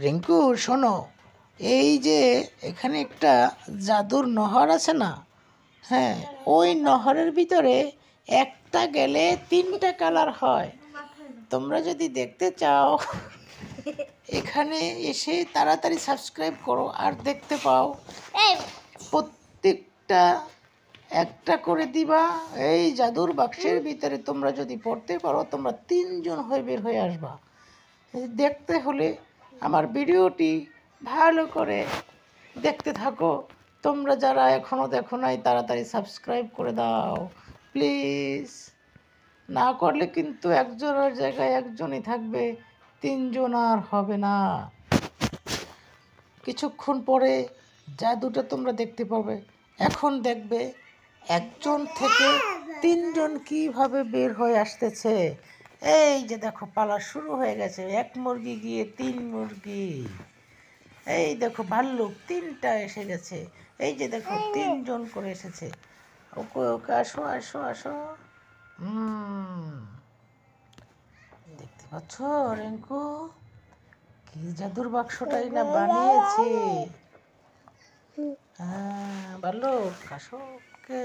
রিঙ্কু শোনো, এই যে এখানে একটা জাদুর নহর আছে না, হ্যাঁ, ওই নহরের ভিতরে একটা গেলে 3টা কালার হয়। তোমরা যদি দেখতে চাও এখানে এসে তাড়াতাড়ি সাবস্ক্রাইব করো আর দেখতে পাও। প্রত্যেকটা একটা করে দিবা। এই জাদুর বাক্সের ভিতরে তোমরা যদি পড়তে পারো, তোমরা 3জন হয়ে বের হয়ে আসবা। দেখতে হলে আমার ভিডিওটি ভালো করে দেখতে থাকো। তোমরা যারা এখনও দেখো নাই তাড়াতাড়ি সাবস্ক্রাইব করে দাও প্লিজ। না করলে কিন্তু একজনের জায়গায় একজনই থাকবে, 3জন আর হবে না। কিছুক্ষণ পরে জাদুটা তোমরা দেখতে পাবে। এখন দেখবে একজন থেকে 3জন কিভাবে বের হয়ে আসতেছে। এই যে দেখো, পালা শুরু হয়ে গেছে। 1 মুরগি গিয়ে 3 মুরগি। এই দেখো ভাল্লুক 3টা এসে গেছে। এই যে দেখো 3জন করে এসেছে। ওকে ওকে, আসো আসো আসো। দেখতে পাচ্ছ রিঙ্কু, কি জাদুর বাক্সটাই না বানিয়েছি। হ্যাঁ ভাল্লুক, আসো। ওকে।